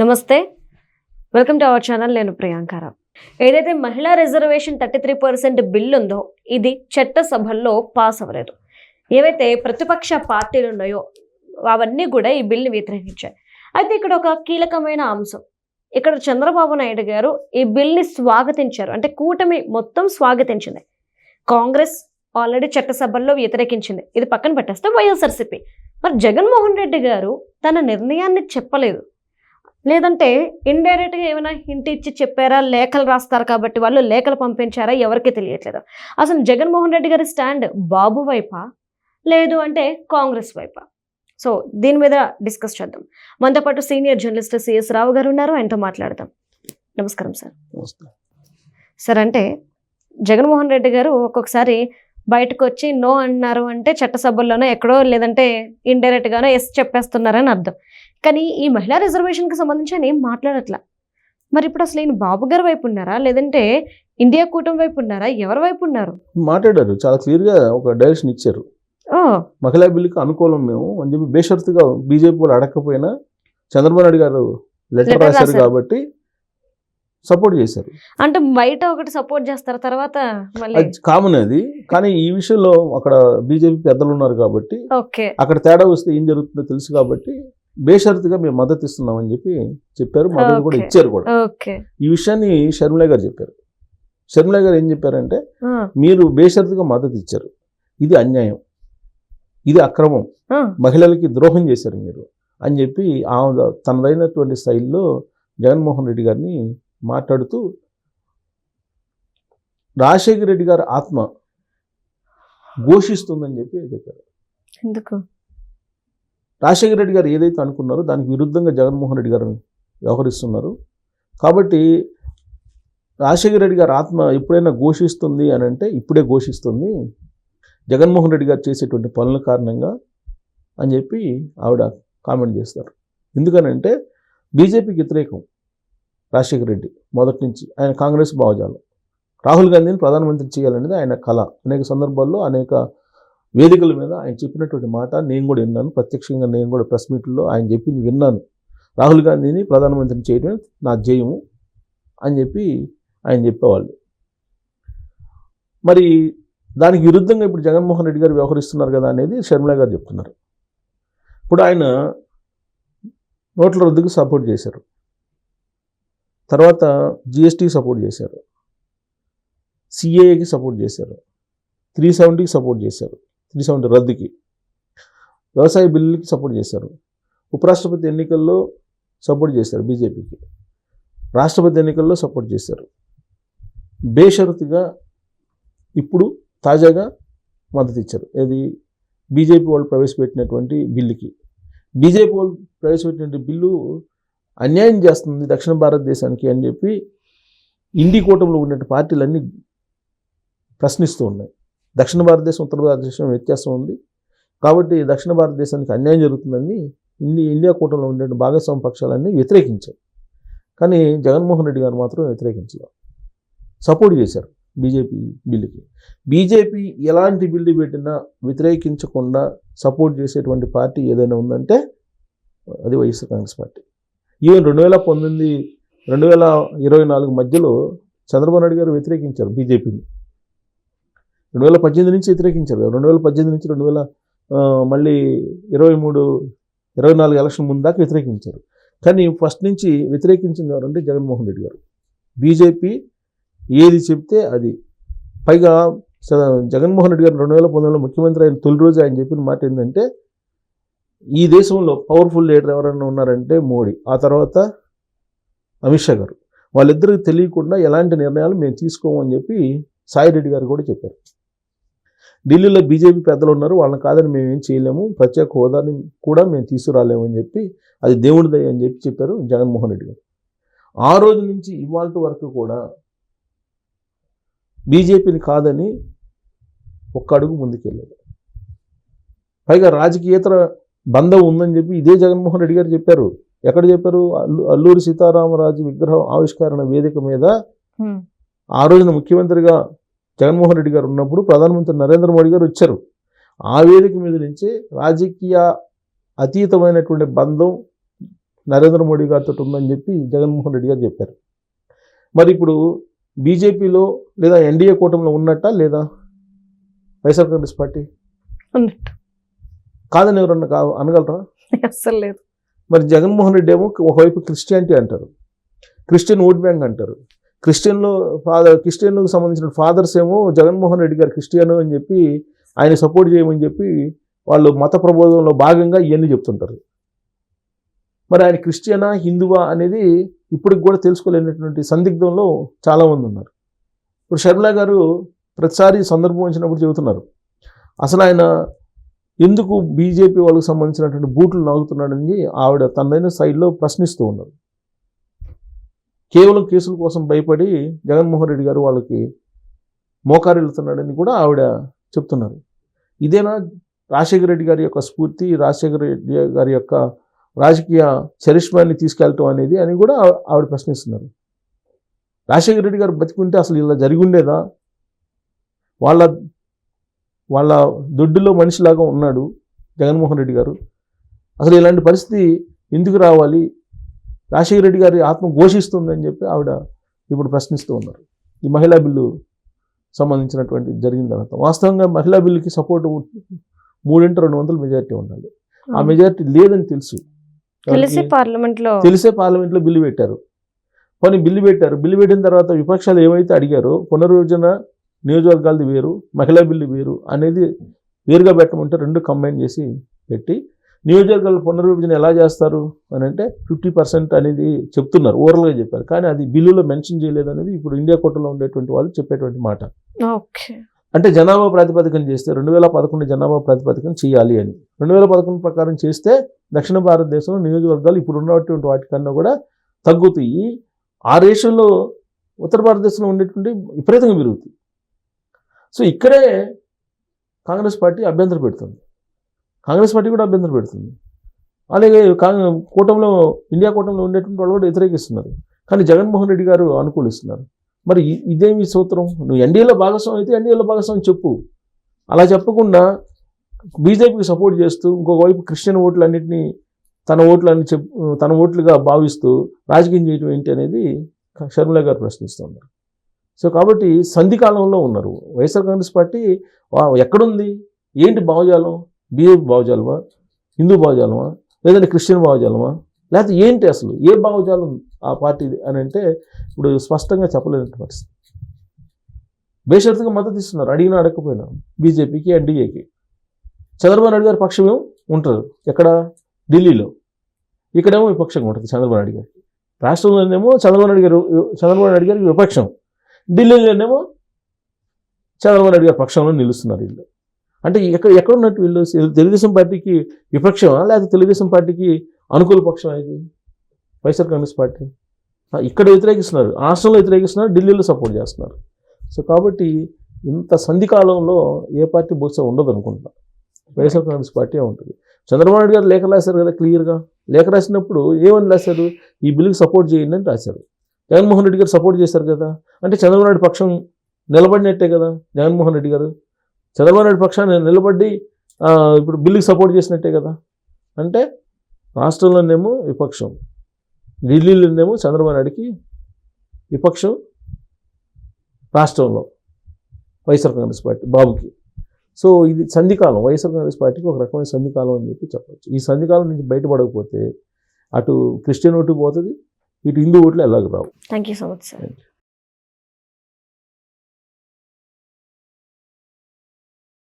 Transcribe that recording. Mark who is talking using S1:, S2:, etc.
S1: నమస్తే. Welcome to our channel. నేను ప్రియాంకారావు. ఏదైతే మహిళా రిజర్వేషన్ 33% బిల్ ఉందో ఇది చట్టసభల్లో పాస్ అవ్వలేదు. ఏవైతే ప్రతిపక్ష పార్టీలు ఉన్నాయో అవన్నీ కూడా ఈ బిల్ని వ్యతిరేకించాయి. అయితే ఇక్కడ ఒక కీలకమైన అంశం, ఇక్కడ చంద్రబాబు నాయుడు గారు ఈ బిల్ని స్వాగతించారు. అంటే కూటమి మొత్తం స్వాగతించింది. కాంగ్రెస్ ఆల్రెడీ చట్టసభల్లో వ్యతిరేకించింది. ఇది పక్కన పెట్టేస్తే వైఎస్ఆర్సీపీ. మరి జగన్మోహన్ రెడ్డి గారు తన నిర్ణయాన్ని చెప్పలేదు, లేదంటే ఇండైరెక్ట్గా ఏమైనా హింట్ ఇచ్చి చెప్పారా, లేఖలు రాస్తారు కాబట్టి వాళ్ళు లేఖలు పంపించారా, ఎవరికి తెలియట్లేదు. అసలు జగన్మోహన్ రెడ్డి గారి స్టాండ్ బాబు వైపా లేదు అంటే కాంగ్రెస్ వైపా? సో దీని మీద డిస్కస్ చేద్దాం. మనతో పాటు సీనియర్ జర్నలిస్ట్ సిఎస్ రావు గారు ఉన్నారు, ఆయనతో మాట్లాడదాం. నమస్కారం సార్. సార్, అంటే జగన్మోహన్ రెడ్డి గారు ఒక్కొక్కసారి బయటకు వచ్చి నో అన్నారు అంటే చట్టసభల్లోనో ఎక్కడో, లేదంటే ఇండైరెక్ట్గానో ఎస్ చెప్పేస్తున్నారని అర్థం. కానీ ఈ మహిళా రిజర్వేషన్కి సంబంధించి ఆయన ఏం మాట్లాడట్లా. మరి ఇప్పుడు అసలు ఈయన బాబు గారి వైపు ఉన్నారా, లేదంటే ఇండియా కూటమి వైపు ఉన్నారా, ఎవరి వైపు ఉన్నారు?
S2: మాట్లాడారు, చాలా క్లియర్గా ఒక డైరెక్షన్ ఇచ్చారు. మహిళా బిల్లుకి అనుకూలం మేము అని చెప్పి బేషరతుగా బీజేపీ వాళ్ళు అడగకపోయినా చంద్రబాబు నాయుడు గారు లెటర్ రాశారు కాబట్టి సపోర్ట్ చేశారు.
S1: అంటే బయట ఒకటి సపోర్ట్ చేస్తారు, తర్వాత
S2: కామన్ అది. కానీ ఈ విషయంలో అక్కడ బీజేపీ పెద్దలు ఉన్నారు కాబట్టి
S1: ఓకే,
S2: అక్కడ తేడా వస్తే ఏం జరుగుతుందో తెలుసు కాబట్టి బేషరతుగా మేము మద్దతు ఇస్తున్నామని చెప్పారు. మద్దతు కూడా ఇచ్చారు కూడా. ఈ విషయాన్ని షర్మిల గారు చెప్పారు. షర్మిల గారు ఏం చెప్పారంటే, మీరు బేషరతుగా మద్దతు ఇచ్చారు, ఇది అన్యాయం, ఇది అక్రమం, మహిళలకి ద్రోహం చేశారు మీరు అని చెప్పి తనదైనటువంటి స్థాయిలో జగన్మోహన్ రెడ్డి గారిని మాట్లాడుతూ, రాజశేఖర రెడ్డి గారి ఆత్మ ఘోషిస్తుందని చెప్పారు.
S1: ఎందుకు?
S2: రాజశేఖర రెడ్డి గారు ఏదైతే అనుకున్నారో దానికి విరుద్ధంగా జగన్మోహన్ రెడ్డి గారు వ్యవహరిస్తున్నారు. కాబట్టి రాజశేఖర రెడ్డి గారి ఆత్మ ఎప్పుడైనా ఘోషిస్తుంది అని అంటే ఇప్పుడే ఘోషిస్తుంది, జగన్మోహన్ రెడ్డి గారు చేసేటువంటి పనుల కారణంగా అని చెప్పి ఆవిడ కామెంట్ చేస్తారు. ఎందుకనంటే బీజేపీకి వ్యతిరేకం రాజశేఖర రెడ్డి మొదటి నుంచి. ఆయన కాంగ్రెస్ భావజాలం. రాహుల్ గాంధీని ప్రధానమంత్రి చేయాలనేది ఆయన కళ. అనేక సందర్భాల్లో అనేక వేదికల మీద ఆయన చెప్పినటువంటి మాట నేను కూడా విన్నాను. ప్రత్యక్షంగా నేను కూడా ప్రెస్ మీట్లో ఆయన చెప్పింది విన్నాను. రాహుల్ గాంధీని ప్రధానమంత్రిని చేయడమే నా ధ్యేయము అని చెప్పి ఆయన చెప్పేవాళ్ళు. మరి దానికి విరుద్ధంగా ఇప్పుడు జగన్మోహన్ రెడ్డి గారు వ్యవహరిస్తున్నారు కదా అనేది షర్మిల గారు చెప్తున్నారు. ఇప్పుడు ఆయన నోట్ల రద్దుకు సపోర్ట్ చేశారు, తర్వాత జిఎస్టీకి సపోర్ట్ చేశారు, సిఏఏకి సపోర్ట్ చేశారు, 370కి సపోర్ట్ చేశారు, 370 రద్దుకి, వ్యవసాయ బిల్లులకి సపోర్ట్ చేశారు, ఉపరాష్ట్రపతి ఎన్నికల్లో సపోర్ట్ చేశారు బీజేపీకి, రాష్ట్రపతి ఎన్నికల్లో సపోర్ట్ చేశారు. బేషరతుగా ఇప్పుడు తాజాగా మద్దతు ఇచ్చారు. ఏది? బీజేపీ వాళ్ళు ప్రవేశపెట్టినటువంటి బిల్లుకి. బీజేపీ వాళ్ళు ప్రవేశపెట్టినటువంటి బిల్లు అన్యాయం చేస్తుంది దక్షిణ భారతదేశానికి అని చెప్పి ఇండి కూటమిలో ఉన్న పార్టీలన్నీ ప్రశ్నిస్తూ ఉన్నాయి. దక్షిణ భారతదేశం ఉత్తర భారతదేశం వ్యత్యాసం ఉంది కాబట్టి దక్షిణ భారతదేశానికి అన్యాయం జరుగుతుందని ఇండియా కూటమిలో ఉండే భాగస్వామ్య పక్షాలన్నీ వ్యతిరేకించాయి. కానీ జగన్మోహన్ రెడ్డి గారు మాత్రం వ్యతిరేకించలేదు, సపోర్ట్ చేశారు బీజేపీ బిల్లుకి. బీజేపీ ఎలాంటి బిల్లు పెట్టినా వ్యతిరేకించకుండా సపోర్ట్ చేసేటువంటి పార్టీ ఏదైనా ఉందంటే అది వైఎస్ఆర్ కాంగ్రెస్ పార్టీ. ఈవెన్ 2019, 2024 మధ్యలో చంద్రబాబు నాయుడు గారు వ్యతిరేకించారు బీజేపీని. 2018 నుంచి వ్యతిరేకించారు. 2018 నుంచి మళ్ళీ 24 ఎలక్షన్ ముందు దాకా వ్యతిరేకించారు. కానీ ఫస్ట్ నుంచి వ్యతిరేకించింది ఎవరంటే జగన్మోహన్ రెడ్డి గారు. బీజేపీ ఏది చెప్తే అది. పైగా జగన్మోహన్ రెడ్డి గారు 2019లో ముఖ్యమంత్రి అయిన తొలి రోజు ఆయన చెప్పిన మాట ఏంటంటే, ఈ దేశంలో పవర్ఫుల్ లీడర్ ఎవరైనా ఉన్నారంటే మోడీ, ఆ తర్వాత అమిత్ షా గారు. వాళ్ళిద్దరికి తెలియకుండా ఎలాంటి నిర్ణయాలు మేము తీసుకోమని చెప్పి సాయిరెడ్డి గారు కూడా చెప్పారు. ఢిల్లీలో బీజేపీ పెద్దలు ఉన్నారు, వాళ్ళని కాదని మేము ఏం చేయలేము, ప్రత్యేక హోదాని కూడా మేము తీసుకురాలేము అని చెప్పి, అది దేవుడి దయ అని చెప్పారు జగన్మోహన్ రెడ్డి గారు. ఆ రోజు నుంచి ఇవాళ వరకు కూడా బీజేపీని కాదని ఒక్క అడుగు ముందుకెళ్ళారు. పైగా రాజకీయేతర బంధం ఉందని చెప్పి ఇదే జగన్మోహన్ రెడ్డి గారు చెప్పారు. ఎక్కడ చెప్పారు? అల్లూరి సీతారామరాజు విగ్రహం ఆవిష్కరణ వేదిక మీద ఆ రోజున ముఖ్యమంత్రిగా జగన్మోహన్ రెడ్డి గారు ఉన్నప్పుడు ప్రధానమంత్రి నరేంద్ర మోడీ గారు వచ్చారు. ఆ వేదిక మీద నుంచే రాజకీయ అతీతమైనటువంటి బంధం నరేంద్ర మోడీ గారితో ఉందని చెప్పి జగన్మోహన్ రెడ్డి గారు చెప్పారు. మరి ఇప్పుడు బీజేపీలో లేదా ఎన్డీఏ కూటమిలో ఉన్నట్టా లేదా వైఎస్ఆర్ కాంగ్రెస్ పార్టీ?
S1: ఉన్నట్టు
S2: కాదని ఎవరన్నా అనగలరా?
S1: అస్సలు లేదు.
S2: మరి జగన్మోహన్ రెడ్డి ఏమో ఒకవైపు క్రిస్టియానిటీ అంటారు, క్రిస్టియన్ ఓట్ బ్యాంక్ అంటారు. క్రిస్టియన్లకు సంబంధించిన ఫాదర్స్ ఏమో జగన్మోహన్ రెడ్డి గారు క్రిస్టియన్ అని చెప్పి ఆయన సపోర్ట్ చేయమని చెప్పి వాళ్ళు మత ప్రబోధంలో భాగంగా ఇవన్నీ చెప్తుంటారు. మరి ఆయన క్రిస్టియనా హిందువా అనేది ఇప్పటికి కూడా తెలుసుకోలేనటువంటి సందిగ్ధంలో చాలామంది ఉన్నారు. ఇప్పుడు షర్మిల గారు ప్రతిసారి సందర్భం వచ్చినప్పుడు చెబుతున్నారు, అసలు ఆయన ఎందుకు బీజేపీ వాళ్ళకి సంబంధించినటువంటి బూట్లు నాగుతున్నాడని ఆవిడ తనదైన సైడ్లో ప్రశ్నిస్తూ ఉన్నారు. కేవలం కేసుల కోసం భయపడి జగన్మోహన్ రెడ్డి గారు వాళ్ళకి మోకారిల్లుతున్నాడని కూడా ఆవిడ చెప్తున్నారు. ఇదేనా రాజశేఖర రెడ్డి గారి యొక్క స్ఫూర్తి, రాజశేఖర రెడ్డి గారి యొక్క రాజకీయ చరిష్మాన్ని తీసుకెళ్ళటం అనేది అని కూడా ఆవిడ ప్రశ్నిస్తున్నారు. రాజశేఖర రెడ్డి గారు బతికుంటే అసలు ఇలా జరిగి ఉండేదా? వాళ్ళ దొడ్డులో మనిషిలాగా ఉన్నాడు జగన్మోహన్ రెడ్డి గారు. అసలు ఇలాంటి పరిస్థితి ఎందుకు రావాలి? రాజశేఖర రెడ్డి గారి ఆత్మ ఘోషిస్తుందని చెప్పి ఆవిడ ఇప్పుడు ప్రశ్నిస్తూ ఉన్నారు. ఈ మహిళా బిల్లు సంబంధించినటువంటి జరిగిన తర్వాత వాస్తవంగా మహిళా బిల్లుకి సపోర్ట్ 3/200 మెజారిటీ ఉండాలి. ఆ మెజారిటీ లేదని తెలిసే పార్లమెంట్లో బిల్లు పెట్టారు. కొన్ని బిల్లు పెట్టిన తర్వాత విపక్షాలు ఏమైతే అడిగారో పునర్విభజన నియోజకవర్గాలది వేరు, మహిళా బిల్లు వేరు అనేది వేరుగా పెట్టమంటే రెండు కంబైన్ చేసి పెట్టి నియోజకవర్గాల పునర్విభజన ఎలా చేస్తారు అని అంటే 50% అనేది చెప్తున్నారు, ఓవరాల్గా చెప్పారు. కానీ అది బిల్లులో మెన్షన్ చేయలేదు అనేది ఇప్పుడు ఇండియా కూటమిలో ఉండేటువంటి వాళ్ళు చెప్పేటువంటి మాట. అంటే జనాభా ప్రాతిపదికన చేస్తే 2011 జనాభా ప్రాతిపదికన చేయాలి అని 2011 ప్రకారం చేస్తే దక్షిణ భారతదేశంలో నియోజకవర్గాలు ఇప్పుడు ఉన్నటువంటి వాటికన్నా కూడా తగ్గుతాయి. ఆ రేషన్లో ఉత్తర భారతదేశంలో ఉండేటువంటి విపరీతంగా పెరుగుతాయి. సో ఇక్కడే కాంగ్రెస్ పార్టీ అభ్యంతరం పెడుతుంది, కాంగ్రెస్ పార్టీ కూడా అభ్యంతరం పెడుతుంది. అలాగే కూటమిలో ఇండియా కూటమిలో ఉండేటువంటి వాళ్ళు కూడా వ్యతిరేకిస్తున్నారు. కానీ జగన్మోహన్ రెడ్డి గారు అనుకూలిస్తున్నారు. మరి ఇదేమి సూత్రం? నువ్వు ఎన్డీఏలో భాగస్వామి అయితే ఎన్డీఏలో భాగస్వామి చెప్పు. అలా చెప్పకుండా బీజేపీకి సపోర్ట్ చేస్తూ ఇంకొక వైపు క్రిస్టియన్ ఓట్లన్నింటినీ తన ఓట్లుగా భావిస్తూ రాజకీయం చేయడం ఏంటి అనేది షర్మిల గారు ప్రశ్నిస్తున్నారు. సో కాబట్టి సంధికాలంలో ఉన్నారు. వైఎస్ఆర్ కాంగ్రెస్ పార్టీ ఎక్కడుంది? ఏంటి భావజాలం? బీజేపీ భావజాలమా, హిందూ భావజాలమా, లేదంటే క్రిస్టియన్ భావజాలమా, లేకపోతే ఏంటి అసలు ఏ భావజాలం ఆ పార్టీది అని అంటే ఇప్పుడు స్పష్టంగా చెప్పలేని పరిస్థితి. బేషరతుగా మద్దతు ఇస్తున్నారు, అడిగినా అడగకపోయినా బీజేపీకి ఎన్డీఏకి. చంద్రబాబు నాయుడు గారి పక్షమే ఉంటారు ఎక్కడ? ఢిల్లీలో. ఇక్కడేమో విపక్షంగా ఉంటుంది చంద్రబాబు నాయుడు గారికి. రాష్ట్రంలోనేమో చంద్రబాబు నాయుడు గారికి విపక్షం, ఢిల్లీలోనేమో చంద్రబాబు నాయుడు గారి పక్షంలో నిలుస్తున్నారు వీళ్ళు. అంటే ఎక్కడున్నట్టు వీళ్ళు? తెలుగుదేశం పార్టీకి విపక్షమా లేకపోతే తెలుగుదేశం పార్టీకి అనుకూల పక్షం ఇది వైఎస్ఆర్ కాంగ్రెస్ పార్టీ? ఇక్కడ వ్యతిరేకిస్తున్నారు, రాష్ట్రంలో వ్యతిరేకిస్తున్నారు, ఢిల్లీలో సపోర్ట్ చేస్తున్నారు. సో కాబట్టి ఇంత సంధికాలంలో ఏ పార్టీ బహుశా ఉండదు అనుకుంటా, వైఎస్ఆర్ కాంగ్రెస్ పార్టీ ఉంటుంది. చంద్రబాబు నాయుడు గారు లేఖ రాశారు కదా క్లియర్గా. లేఖ రాసినప్పుడు ఏమని రాశారు? ఈ బిల్లుకి సపోర్ట్ చేయండి అని రాశారు. జగన్మోహన్ రెడ్డి గారు సపోర్ట్ చేశారు కదా, అంటే చంద్రబాబు నాయుడు పక్షం నిలబడినట్టే కదా. జగన్మోహన్ రెడ్డి గారు చంద్రబాబు నాయుడు పక్షాన్ని నిలబడి ఇప్పుడు బిల్లుకి సపోర్ట్ చేసినట్టే కదా. అంటే రాష్ట్రంలోనేమో విపక్షం, ఢిల్లీలోనేమో చంద్రబాబు నాయుడికి విపక్షం, రాష్ట్రంలో వైఎస్ఆర్ కాంగ్రెస్ పార్టీ బాబుకి. సో ఇది సంధికాలం, వైఎస్ఆర్ కాంగ్రెస్ పార్టీకి ఒక రకమైన సంధికాలం అని చెప్పి చెప్పవచ్చు. ఈ సంధికాలం నుంచి బయటపడకపోతే అటు క్రిస్టియన్ ఓటు పోతుంది, ఇటు హిందూ ఓట్లు ఎలాగ రావు.
S1: Thank you so much sir.